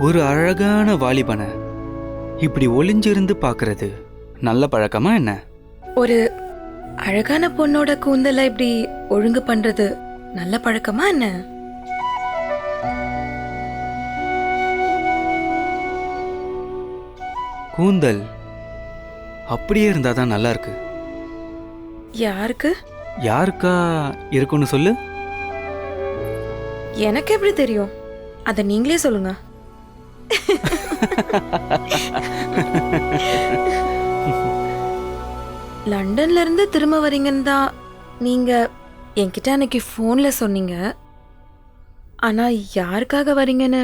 ஒரு அழகான வாலிபனை இப்படி ஒளிஞ்சிருந்து பார்க்கறது நல்ல பழக்கமா என்ன? ஒரு அழகான பொண்ணோட கூந்தலை இப்படி ஒழுங்கு பண்றது நல்ல பழக்கமா என்ன? கூந்தல் அப்படியே இருந்தாதான் நல்லா இருக்கு. யாருக்கு? யாருக்கா இருக்குன்னு சொல்லு. எனக்கு எப்படி தெரியும்? அத நீங்களே சொல்லுங்க. லண்டன்ல இருந்து திரும்ப வரீங்கன்னு தான் நீங்க என்கிட்ட அன்னைக்கு போன்ல சொன்னீங்க. ஆனா யாருக்காக வரீங்கன்னு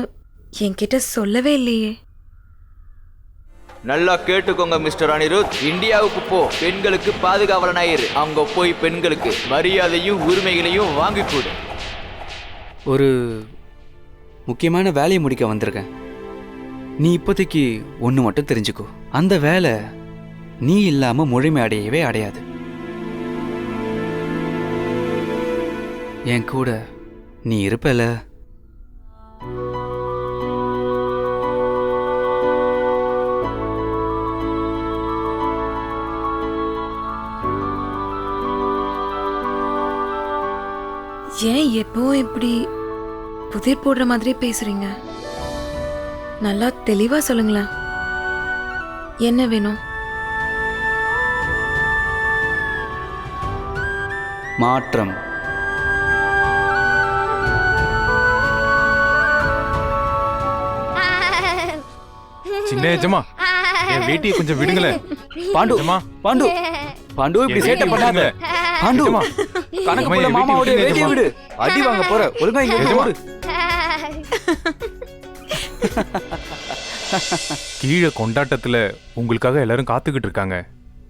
என்கிட்ட சொல்லவே இல்லையே. நல்லா கேட்டுக்கோங்க மிஸ்டர் அனிருத். இந்தியாவுக்கு போ, பெண்களுக்கு பாதுகாவலனாயிரு. அங்க போய் பெண்களுக்கு மரியாதையும் உரிமைகளையும் வாங்கி கொடு. ஒரு முக்கியமான வேலையை முடிக்க வந்திருக்கேன். நீ இப்போதைக்கு ஒன்று மட்டும் தெரிஞ்சுக்கோ, அந்த வேலை நீ இல்லாம முழுமை அடையவே அடையாது. என் கூட நீ இருப்பல. ஏன் எப்பவும் இப்படி புதிர் போடுற மாதிரி பேசுறீங்க? நல்லா தெளிவா சொல்லுங்களேன். என்ன வேணும்? மாற்றம். சின்ன எஜமா, என் வேட்டியை கொஞ்சம் விடுங்களேன். பாண்டு, பாண்டு, பாண்டு இப்படி சேட்டை பண்ணாத. பாண்டு, கணக்கு போல மாமாவுடைய வேட்டியை விடு. அடி வாங்க போற. ஒழுங்கா இங்க இருந்து ஓடு. கீழே கொண்டாட்டத்துல உங்களுக்காக எல்லாரும் காத்துக்கிட்டு இருக்காங்க.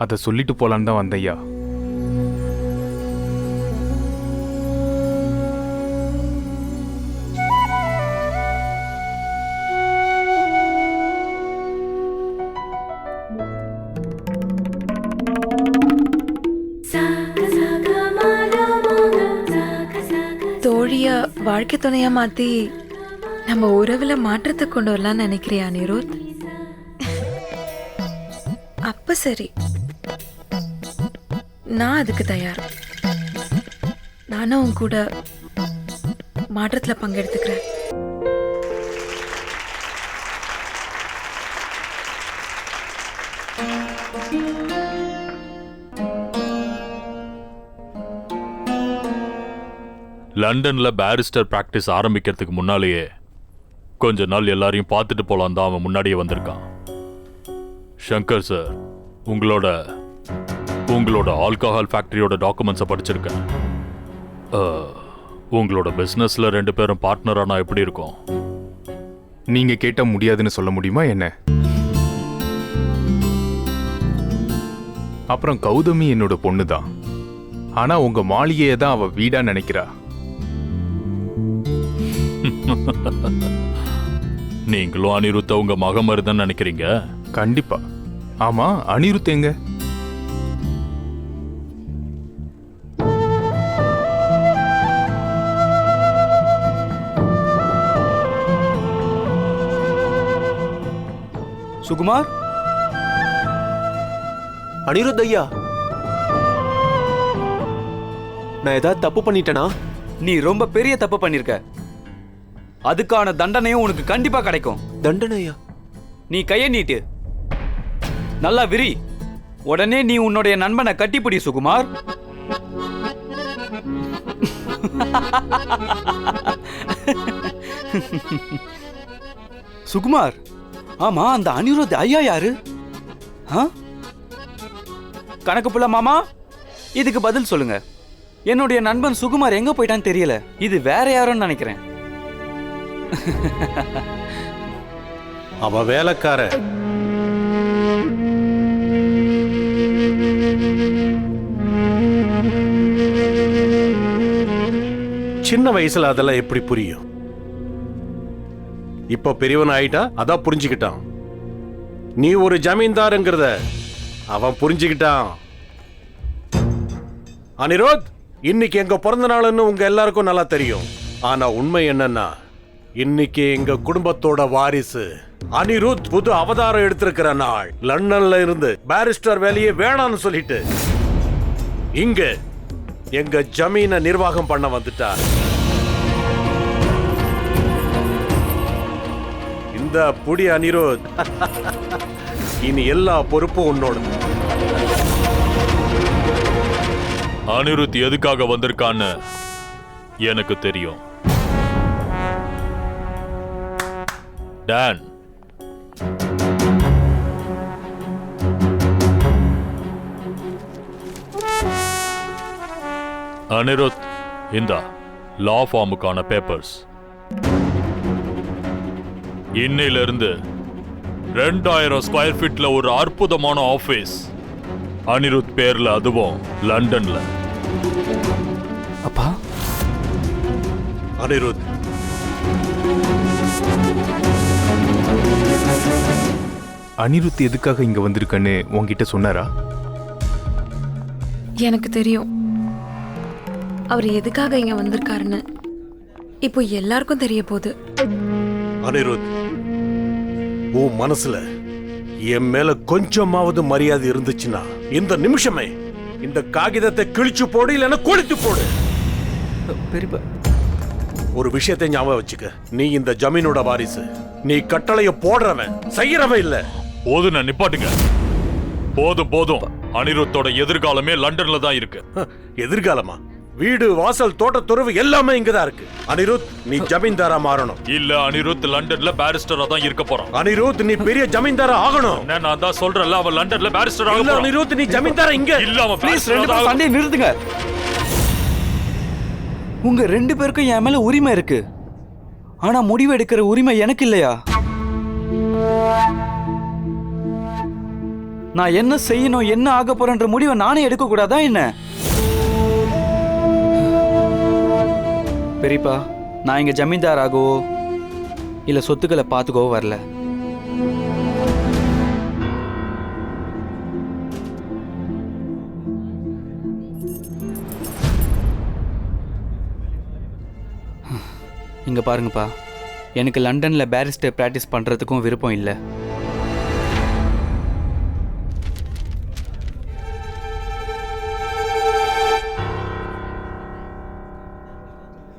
அதை சொல்லிட்டு போலான்னு தான் வந்தையா. தோழிய வாழ்க்கை துணையா மாத்தி நம்ம உறவுல மாற்றத்தை கொண்டு வரலாம்னு நினைக்கிறியா அனிருத்? அப்ப சரி, நான் அதுக்கு தயார். நானும் உன் கூட மாற்றத்துல பங்கெடுத்துக்கிறேன். லண்டன்ல பேரிஸ்டர் பிராக்டிஸ் ஆரம்பிக்கிறதுக்கு முன்னாலேயே கொஞ்ச நாள் எல்லாரையும் பார்த்துட்டு போலாம் தான் அவன் முன்னாடியே வந்திருக்கான். சங்கர் சார், உங்களோட ஆல்கஹால் ஃபேக்டரியோட டாக்குமெண்ட்ஸை படிச்சிருக்கேன். உங்களோட பிஸ்னஸ்ல 2 பேரும் பார்ட்னரானா எப்படி இருக்கும்? நீங்க கேட்ட முடியாதுன்னு சொல்ல முடியுமா என்ன? அப்புறம் கௌதமி என்னோட பொண்ணுதான். ஆனா உங்க மாளிகையை தான் அவ வீடா நினைக்கிறா. நீங்களும் அனிருத்த உங்க மக மருதன்னு நினைக்கிறீங்க? கண்டிப்பா. ஆமா, அனிருத் எங்க? சுகுமார், அனிருத் ஐயா, நான் ஏதாவது தப்பு பண்ணிட்டேனா? நீ ரொம்ப பெரிய தப்பு பண்ணிருக்க. அதுக்கான தண்டனையும் உனக்கு கண்டிப்பா கிடைக்கும். தண்டனையா? நீ கையை நீட்டு, நல்லா விரி. உடனே நீ உன்னுடைய நண்பனை கட்டிப்பிடி சுகுமார். சுகுமார், ஆமா அந்த அனிருத் ஐயா யாரு? கணக்கு புள்ள மாமா, இதுக்கு பதில் சொல்லுங்க. என்னுடைய நண்பன் சுகுமார் எங்க போயிட்டான்னு தெரியல. இது வேற யாரோன்னு நினைக்கிறேன். அவ வேலைக்கார. சின்ன வயசுல அதெல்லாம் எப்படி புரியும்? இப்போ பெரியவன் ஆயிட்டா அதான் புரிஞ்சுக்கிட்டான். நீ ஒரு ஜமீன்தாருங்கிறத அவன் புரிஞ்சுக்கிட்டான். அனிருத், இன்னைக்கு எங்க பிறந்த நாள்னு உங்க எல்லாருக்கும் நல்லா தெரியும். ஆனா உண்மை என்னன்னா, இன்னைக்கு எங்க குடும்பத்தோட வாரிசு அனிருத் புது அவதாரம் எடுத்திருக்கிற நாள். லண்டன்ல இருந்து பாரிஸ்டர் வேலையே வேணாம்னு சொல்லிட்டு இங்க எங்க ஜமீனை நிர்வாகம் பண்ண வந்துட்டார். இந்த புடி அனிருத், இனி எல்லா பொறுப்பும் உன்னோடது. அனிருத் எதுக்காக வந்திருக்கான்னு எனக்கு தெரியும். டான், அனிருத், இந்த லா ஃபார்முக்கான பேப்பர்ஸ். இன்னையிலிருந்து 2000 ஸ்கொயர் ஃபீட்ல ஒரு அற்புதமான ஆபீஸ் அனிருத் பேர்ல, அதுவும் லண்டன்ல. அப்பா, அனிருத், அனிருத் எதுக்காக இங்க வந்திருக்கன்னு உன்கிட்ட சொன்னாரா? எனக்கு தெரியும் அவர் எதுக்காக இங்க வந்திருக்காருன்னு. இப்போ எல்லாருக்கும் தெரிய போகுது. அனிருத், உன் மனசுல என் மேல கொஞ்சமாவது மரியாதை இருந்துச்சுன்னா இந்த நிமிஷமே இந்த காகிதத்தை கிழிச்சு போடு, இல்லைன்னா கொளுத்து போடு. பெரியப்பா, ஒரு விஷயத்தை ஞாபகம் வச்சுக்க, நீ இந்த ஜமீனோட வாரிசு. நீ கட்டளைய போடுறவன், செய்யறவன் இல்ல. போதும், நான் நிப்பாட்டுங்க. போதும் போதும். அனிருத்தோட எதிர்காலமே லண்டன்ல தான் இருக்கு. எதிர்காலமா? வீடு, வாசல், தோட்டத்துறவு எல்லாமே இங்கதான் இருக்கு. அனிருத், நீ ஜமீன்தாரா மாறணும். இல்ல, அனிருத் லண்டன்ல பாரிஸ்டரா தான் இருக்க போறான். அனிருத், நீ பெரிய ஜமீன்தாரா ஆகணும். நான் தான் சொல்றேன்ல, அவன் லண்டன்ல பாரிஸ்டர் ஆக இல்ல போறான். அனிருத், நீ ஜமீன்தாரா இங்க. இல்ல, அவன் ப்ளீஸ் barrister 2 தான் பேரும் ஆக சண்டையை நிறுத்துங்க. உங்க 2 பேருக்கும் என் மேல உரிமை இருக்கு. ஆனா முடிவு எடுக்கிற உரிமை எனக்கு இல்லையா? நான் என்ன செய்யணும், என்ன ஆக போறேன்ற முடிவை நானே எடுக்க கூடாதா என்ன? பெரியப்பா, நான் இங்க ஜமீன்தாராகவோ இல்ல சொத்துக்களை பார்த்துக்கவோ வரல. இங்க பாருங்கப்பா, எனக்கு லண்டன்ல பாரிஸ்டர் பிராக்டிஸ் பண்றதுக்கும் விருப்பம் இல்லை.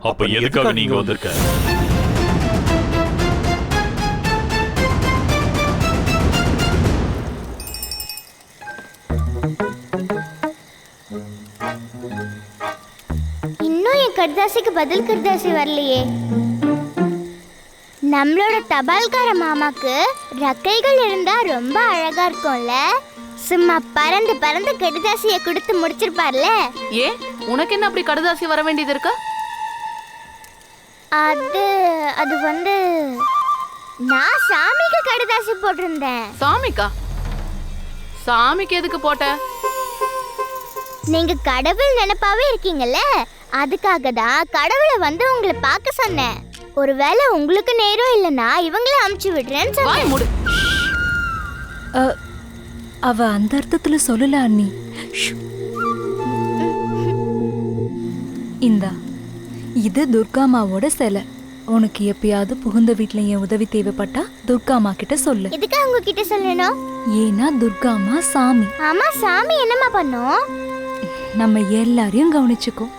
அப்ப எதுக்காக நீங்க வந்திருக்க? இன்னும் என் கடுதாசிக்கு பதில் கடுதாசி வரலையே. நம்மளோட தபால்கார மாமாக்கு ரெக்கைகள் இருந்தா ரொம்ப அழகா இருக்கும்ல. சும்மா பறந்து பறந்து கடுதாசியை கொடுத்து முடிச்சிருப்பார்ல. ஏன் உனக்கு என்ன அப்படி கடுதாசி வர வேண்டியது இருக்கா? அது வந்து நான் சாமிக்கு கடுதாசி போட்டிருந்தேன். சாமிக்கா? சாமிக்கு எதுக்கு போட்ட? நீங்க கடவுள் நினைப்பாவே இருக்கீங்கல்ல, அதுக்காக தான் கடவுளை வந்து உங்களை பார்க்க சொன்னேன். ஒருவேளை உங்களுக்கு நேரம் இல்லைன்னா இவங்களே அமுச்சு விடுறேன்னு வாய் சொன்னேன். மூடு. அவ அந்த அர்த்தத்துல சொல்லல அண்ணி. இந்தா, இது துர்காமாவோட சிலை. உனக்கு எப்பயாவது புகுந்த வீட்டுல என் உதவி தேவைப்பட்டா துர்காமா கிட்ட சொல்லு. எதுக்கு அவங்க கிட்ட சொல்லணும்? ஏன்னா துர்காமா சாமி. ஆமா, சாமி என்னமா பண்ணும்? நம்ம எல்லாரையும் கவனிச்சுக்கும்.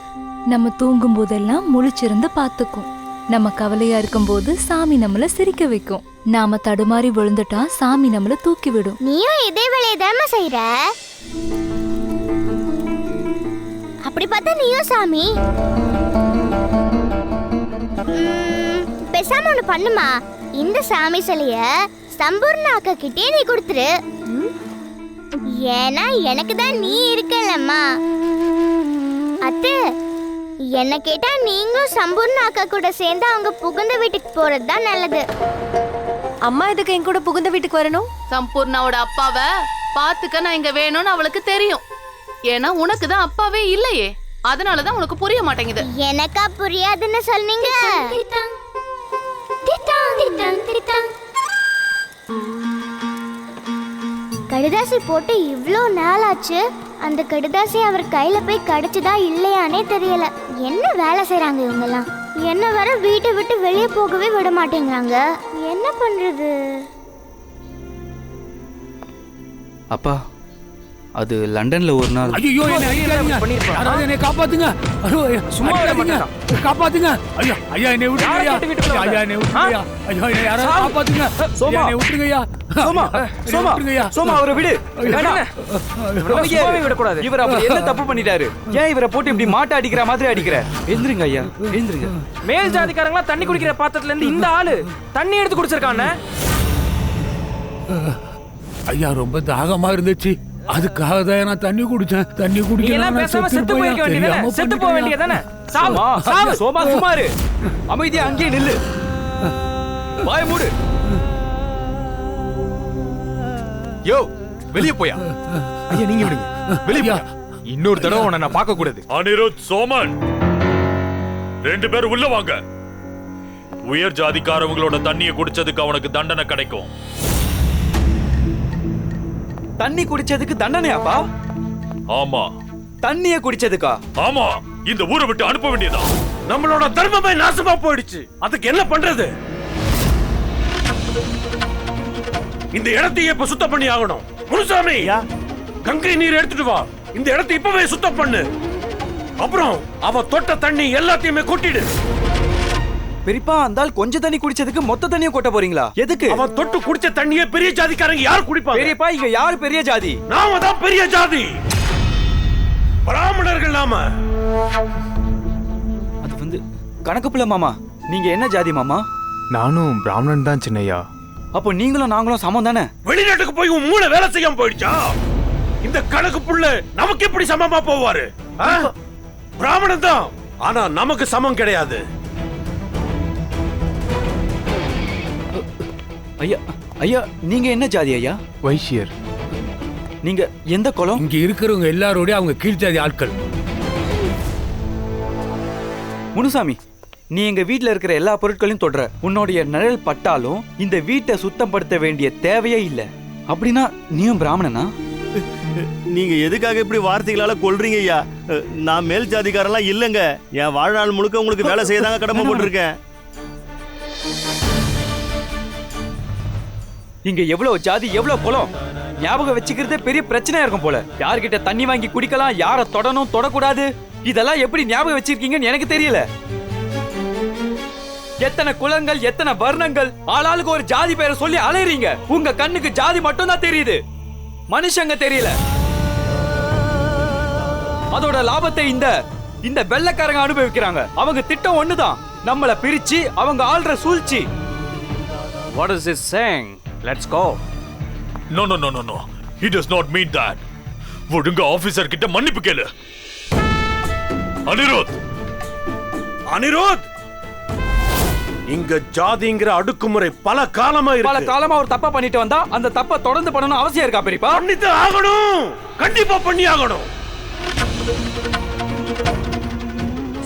நம்ம தூங்கும் போதெல்லாம் முழிச்சிருந்து பார்த்துக்கும். நம்ம கவலையா இருக்கும்போது சாமி நம்மள சிரிக்க வைக்கும். நாம தடுமாறி விழுந்துட்டா சாமி நம்மள தூக்கி விடும். நீயும் இதே வேலையை தானே செய்யற. அப்படி பார்த்தா நீயும் சாமி. பேசாம ஒண்ணு பண்ணுமா, இந்த சாமி சிலைய சம்பூர்ண அக்கா கிட்டே நீ கொடுத்துரு. ஏன்னா எனக்கு தான் நீ இருக்கலம்மா. அத்தை, என்ன கேட்டா நீங்களும் சம்பூர்ண அக்கா கூட சேர்ந்து அவங்க புகுந்த வீட்டுக்கு போறது தான் நல்லது. அம்மா எதுக்கு என் கூட புகுந்த வீட்டுக்கு வரணும்? சம்பூர்ணாவோட அப்பாவை பாத்துக்க நான் இங்க வேணும்னு அவளுக்கு தெரியும். ஏன்னா உனக்கு தான் அப்பாவே இல்லையே, அதனாலதான் உனக்கு புரிய மாட்டேங்குது. எனக்கா புரியாதுன்னு சொன்னீங்க? கடிதாசி போட்டு இவ்ளோ நாள் ஆச்சு, அந்த கடுதாசி அவர் கையில போய் கிடைச்சதா இல்லையானே தெரியல. என்ன வேலை செய்றாங்க இவங்கெல்லாம்? என்ன வர வீட்டை விட்டு வெளியே போகவே விட மாட்டேங்கிறாங்க. என்ன பண்றது? அப்பா அது லண்டன்ல ஒரு நாள் ஐயோ என்ன அடிக்காதீங்க. யாராவது என்னை காப்பாத்துங்க. சும்மா விடாதீங்க. காப்பாத்துங்க. ஐயா ஐயா என்னை விட்டுருங்க. ஐயா என்னை விட்டுருங்க. ஐயா என்னை யாராவது காப்பாத்துங்க. சோமா என்னை விட்டுருங்க. சோமா சோமா சோமா அவரை விடு. விட கூடாது. இவர் அப்படி என்ன தப்பு பண்ணிட்டாரு? ஏன் இவரை போட்டு இப்படி மாட்ட அடிக்கிற மாதிரி அடிக்கிற? எழுந்திருங்க ஐயா, எழுந்திருங்க. மேல் ஜாதிக்காரங்களா தண்ணி குடிக்கிற பாத்திரத்துல இருந்து இந்த ஆளு தண்ணி எடுத்து குடிச்சிருக்கானே. ஐயா ரொம்ப தாகமா இருந்துச்சு, அதுக்காக தான் நான் தண்ணி குடிச்சேன். தண்ணி குடிக்கலாம் செத்து போயிருக்க வேண்டியதானே. செத்து போக வேண்டியதானே. சாவு சாவு. சோமா குமார் அமைதியா அங்கேயே நில்லு. வாய் மூடு. யோ வெளியே போயா. ஐயா நீங்க விடுங்க, வெளியே போயா. இன்னொரு தடவை உன்னை நான் பார்க்க கூடாது. அனிருத், சோமன், 2 பேரும் உள்ள வாங்க. உயர் ஜாதிக்காரவங்களோட தண்ணியை குடிச்சதுக்கு அவனுக்கு தண்டனை கிடைக்கும். தண்ணி குடிச்சதுக்கு தண்டனையாப்பா? ஆமா. தண்ணிய குடிச்சதுக்கா? ஆமா. இந்த ஊரை விட்டு அனுப்ப வேண்டியதா? நம்மளோட தர்மமே நாசமா போயிடுச்சு. அதுக்கு என்ன பண்றது? இந்த இடத்தை இப்ப சுத்தம் பண்ணி ஆகணும். முனுசாமி, கங்கை நீர் எடுத்துட்டு வா. இந்த இடத்தை இப்பவே சுத்தம் பண்ணு. அப்புறம் அவ தொட்ட தண்ணி எல்லாத்தையுமே கொட்டிடு. பெரியப்பா, அந்தால் கொஞ்சம் தண்ணி குடிச்சதுக்கு மொத்த தண்ணியை கொட்ட போறீங்களா? எதுக்கு? அவன் தொட்டு குடிச்ச தண்ணியே பெரிய ஜாதிக்காரங்க யார் குடிப்பாங்க? பெரியப்பா, இங்க யார் பெரிய ஜாதி? நாம தான் பெரிய ஜாதி. பிராமணர்கள் நாம. அது வந்து கணக்கு பிள்ளை மாமா. நீங்க என்ன ஜாதி மாமா? நானும் பிராமணன் தான் சின்னையா. அப்போ நீங்களும் நாங்களும் சமம் தானே? வெளிநாட்டுக்கு போய் உன் மூளை வேலை செய்யாம போயிடுச்சா? இந்த கணக்கு புள்ள நமக்கு எப்படி சமமா போவாரு? பிராமணன் தான், ஆனா நமக்கு சமம் கிடையாது. ஐயா ஐயா, நீங்க என்ன ஜாதி ஐயா? வைஷ்யர். நீங்க எந்த குலம்? இங்க இருக்கிறவங்க எல்லாரோட அவங்க கீழ்ஜாதி ஆட்கள். முனுசாமி, நீ எங்க வீட்ல இருக்கிற எல்லா பொருட்களையும் தொடுற. உன்னுடைய நிழல் பட்டாலும் இந்த வீட்டை சுத்தப்படுத்த வேண்டிய தேவையே இல்ல. அப்படின்னா நீயும் பிராமணனா? நீங்க எதுக்காக இப்படி வார்த்தைகளால கொல்றீங்க ஐயா? நான் மேல் ஜாதிக்காரெல்லாம் இல்லங்க. என் வாழ்நாள் முழுக்க உங்களுக்கு வேலை செய்யதாங்க கடமை போட்டிருக்கேன். இங்க எவ்வளவு ஜாதி, எவ்வளவு குலம் ஞாபகம் வச்சுக்கிறதே பெரிய பிரச்சனையா இருக்கும் போல. யார்கிட்ட தண்ணி வாங்கி குடிக்கலாம், யார தொடணும், தொடக்கூடாது, இதெல்லாம் எப்படி ஞாபகம் வச்சிருக்கீங்கன்னு எனக்கு தெரியல. எத்தனை குலங்கள், எத்தனை வர்ணங்கள், ஆளாளுக்கு ஒரு ஜாதி பேரை சொல்லி அலையறீங்க. உங்க கண்ணுக்கு ஜாதி மட்டும் தான் தெரியுது, மனுஷங்க தெரியல. அதோட லாபத்தை இந்த வெள்ளைக்காரங்க அனுபவிக்கிறாங்க. அவங்க திட்டம் ஒண்ணுதான், நம்மள பிரிச்சு அவங்க ஆள்ற சூழ்ச்சி. What is this saying? Let's go. No, no, no, no, no. He does not mean that. ஒழுங்கா ஆபீசர் கிட்ட மன்னிப்பு கேளு. அனிருத், அனிருத், இங்க ஜாதிங்கிற அடுக்குமுறை பல காலமா இருக்கு. பல காலமா ஒரு தப்பா பண்ணிட்டு வந்தா அந்த தப்ப தொடர்ந்து பண்ணணும் அவசியம் இருக்கா பெரியப்பா? பண்ணிட்டு ஆகணும், கண்டிப்பா பண்ணி ஆகணும்.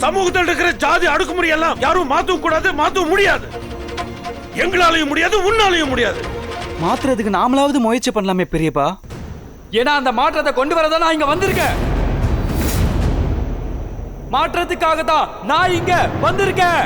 சமூகத்தில் இருக்கிற ஜாதி அடுக்குமுறை எல்லாம் யாரும் மாத்தவும் கூடாது, மாத்தவும் முடியாது. எங்களாலையும் முடியாது, உன்னாலையும் முடியாது. மாத்துறதுக்கு நாமளாவது முயற்சி பண்ணலாமே பெரியப்பா. ஏன்னா அந்த மாற்றத்தை கொண்டு வரதான் நான் இங்க வந்திருக்கேன். மாற்றத்துக்காக தான் நான் இங்க வந்திருக்கேன்.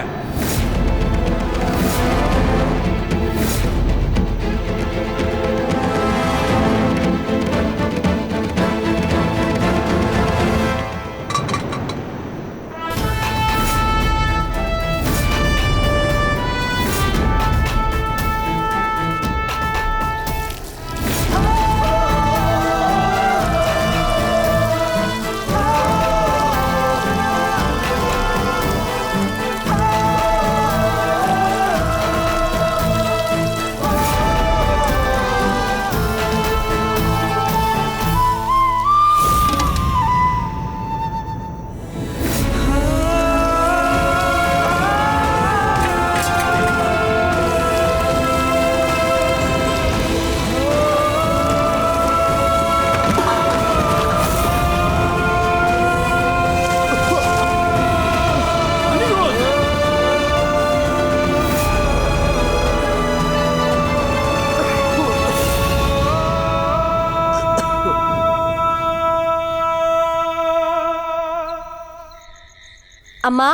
அம்மா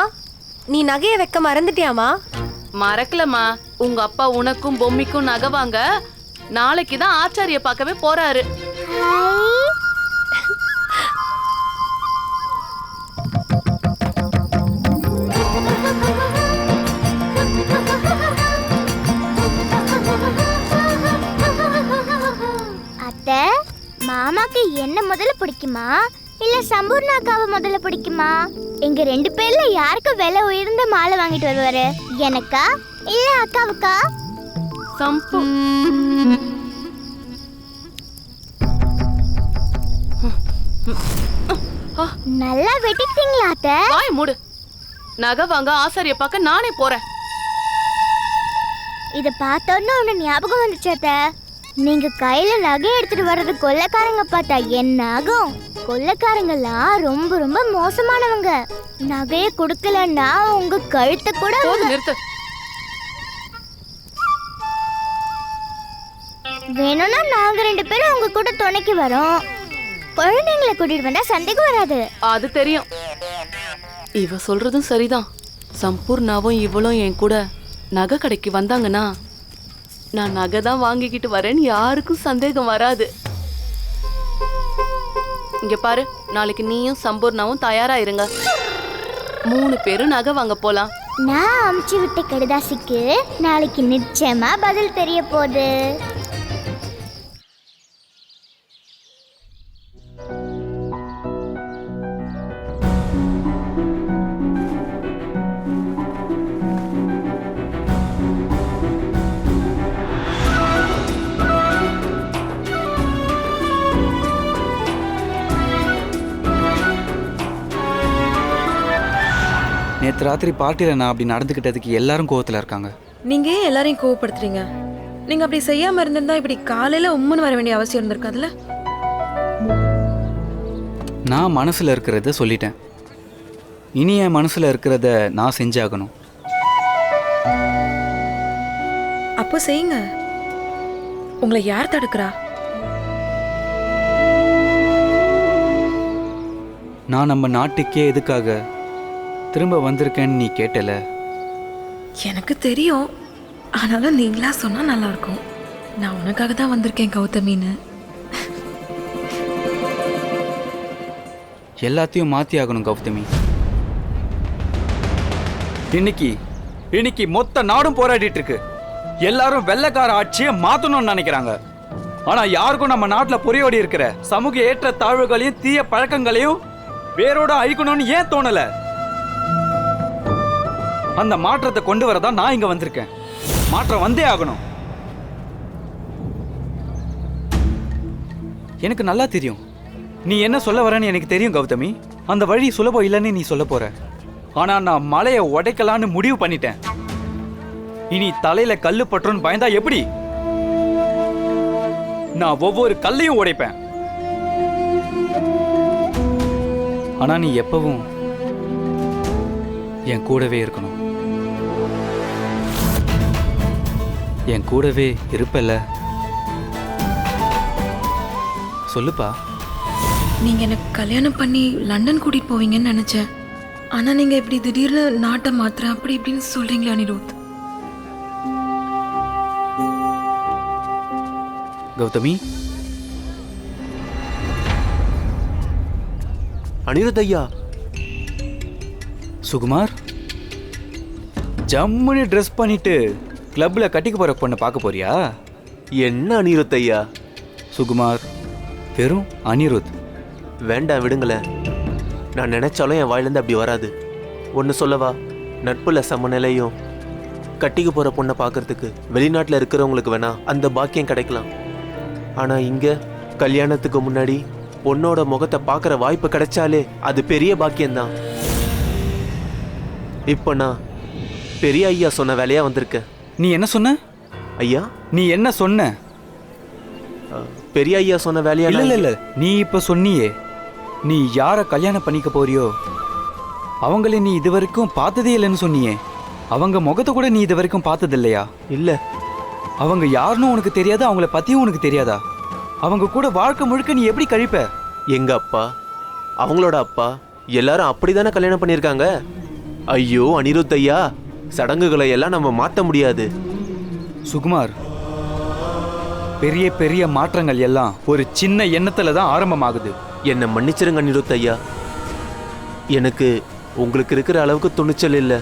நீ நகையை வைக்க மறந்துட்டியாமா? மறக்கலம்மா. உங்க அப்பா உனக்கும் பொம்மிக்கும் நகை வாங்க நாளைக்கு தான் ஆச்சாரிய பார்க்கவே போறாரு. அத்தை, மாமாக்கு என்ன முதல்ல பிடிக்குமா இல்ல சம்பூர்ணாக்காவை முதல்ல பிடிக்குமா? எங்க 2 பேர்ல யாருக்கு விலை உயர்ந்த மாலை வாங்கிட்டு வருவாரு? எனக்கா இல்ல அக்காவுக்கா? சம்பு. நல்லா வெட்டிட்டீங்களா அத்தை? வாய் மூடு. நகை வாங்க ஆசாரிய பார்க்க நானே போறேன். இத பார்த்தோன்னு ஒண்ணு ஞாபகம் வந்துச்சு அத்தை. நீங்க கையில நகை எடுத்துட்டு வர்றது கொள்ளைக்காரங்க பார்த்தா என்ன ஆகும்? கொள்ளைக்காரங்கெல்லாம் ரொம்ப ரொம்ப மோசமானவங்க. நகையை கொடுக்கலன்னா உங்க கழுத்தை கூட நிறுத்து. வேணும்னா நாங்க 2 பேரும் உங்க கூட துணைக்கு வரோம். குழந்தைங்களை கூட்டிட்டு வந்தா சந்தேகம் வராது. அது தெரியும். இவ சொல்றதும் சரிதான். சம்பூர்ணாவும் இவளும் என் கூட நகை கடைக்கு வந்தாங்கன்னா நான் நகை தான் வாங்கிக்கிட்டு வரேன்னு யாருக்கும் சந்தேகம் வராது. இங்க பாரு, நாளைக்கு நீயும் சம்பூர்ணாவும் தயாரா இருங்க. 3 பேரும் நகை வாங்க போலாம். நான் அமுச்சு விட்ட கடிதாசிக்கு நாளைக்கு நிச்சயமா பதில் தெரிய போகுது. நேற்று ராத்திரி பார்ட்டியில் நான் அப்படி நடந்துக்கிட்டதுக்கு எல்லாரும் கோவத்தில் இருக்காங்க. நீங்க ஏன் எல்லாரையும் கோவப்படுத்துறீங்க? நீங்க அப்படி செய்யாம இருந்திருந்தா இப்படி காலையில உம்முன்னு வர வேண்டிய அவசியம் இருந்திருக்காதுல்ல? நான் மனசில் இருக்கிறத சொல்லிட்டேன். இனி என் மனசில் இருக்கிறத நான் செஞ்சாகணும். அப்போ செய்யுங்க. உங்களை யார் தடுக்கிறா? நான் நம்ம நாட்டுக்கே எதுக்காக திரும்ப வந்திருக்கேன்னு நீ கேட்டல. எனக்கு தெரியும். ஆனாலும் நீங்களா சொன்னா நல்லா இருக்கும். நான் உனக்காக தான் வந்திருக்கேன் கௌதமின்னு. எல்லாத்தையும் மாத்தி ஆகணும் கௌதமி. இன்னைக்கு மொத்த நாடும் போராடிட்டு இருக்கு. எல்லாரும் வெள்ளைக்கார ஆட்சியை மாத்தணும்னு நினைக்கிறாங்க. ஆனா யாருக்கும் நம்ம நாட்டுல புரியோடி இருக்கிற சமூக ஏற்ற தாழ்வுகளையும் தீய பழக்கங்களையும் வேரோட அழிக்கணும்னு ஏன் தோணல? அந்த மாற்றத்தை கொண்டு வரதான் நான் இங்க வந்திருக்கேன். மாற்றம் வந்தே ஆகணும். எனக்கு நல்லா தெரியும் நீ என்ன சொல்ல வரேன்னு. எனக்கு தெரியும் கௌதமி, அந்த வழி சுலபம் இல்லைன்னு நீ சொல்ல போற. ஆனா நான் மலையை உடைக்கலான்னு முடிவு பண்ணிட்டேன். இனி தலையில கல்லு பற்றுன்னு பயந்தா எப்படி? நான் ஒவ்வொரு கல்லையும் உடைப்பேன். ஆனா நீ எப்பவும் என் கூடவே இருக்கணும். என் கூடவே இருப்பல்ல? சொல்லுப்பா. நீங்க எனக்கு கல்யாணம் பண்ணி லண்டன் கூட்டிட்டு போவீங்கன்னு நினைச்சேன். ஆனா நீங்க இப்படி திடீர்னு நாட்டை மாத்திர அப்படி இப்படின்னு சொல்றீங்களா அனிருத்? கௌதமி, அனிருத் ஐயா. சுகுமார், ஜம்முன்னு ட்ரெஸ் பண்ணிட்டு கிளப்ல கட்டிக்கு போற பொண்ணை பார்க்க போறியா? என்ன அனிருத் ஐயா? சுகுமார், வெறும் அனிருத். வேண்டாம், விடுங்களேன். நான் நினைச்சாலும் என் வாயிலேருந்து அப்படி வராது. ஒன்று சொல்லவா, நட்புல சமநிலையும் கட்டிக்கு போகிற பொண்ணை பார்க்கறதுக்கு வெளிநாட்டில் இருக்கிறவங்களுக்கு வேணா அந்த பாக்கியம் கிடைக்கலாம். ஆனால் இங்கே கல்யாணத்துக்கு முன்னாடி பொண்ணோட முகத்தை பார்க்குற வாய்ப்பு கிடைச்சாலே அது பெரிய பாக்கியம்தான். இப்போ நான் பெரிய ஐயா சொன்ன வேலையா வந்திருக்கேன். நீ என்ன சொன்ன ஐயா? நீ என்ன சொன்ன? பெரிய ஐயா சொன்ன வேலையா? இல்ல, நீ இப்ப சொன்னியே நீ யார கல்யாணம் பண்ணிக்க போறியோ அவங்களே நீ இது வரைக்கும் பார்த்ததே இல்லைன்னு சொன்னியே. அவங்க முகத்தை கூட நீ இது வரைக்கும் பார்த்தது இல்லையா? இல்ல. அவங்க யாருன்னு உனக்கு தெரியாதா? அவங்கள பத்தியும் உனக்கு தெரியாதா? அவங்க கூட வாழ்க்கை முழுக்க நீ எப்படி கழிப்ப? எங்க அப்பா, அவங்களோட அப்பா எல்லாரும் அப்படிதானே கல்யாணம் பண்ணியிருக்காங்க. ஐயோ அனிருத் ஐயா, சடங்குகளை எல்லாம் நம்ம மாத்த முடியாது. சுகுமார், பெரிய பெரிய மாற்றங்கள் எல்லாம் ஒரு சின்ன எண்ணத்துல தான் ஆரம்பமாகுது. என்னை மன்னிச்சிருங்க அனிருத் ஐயா, எனக்கு உங்களுக்கு இருக்கிற அளவுக்கு துணிச்சல் இல்லை.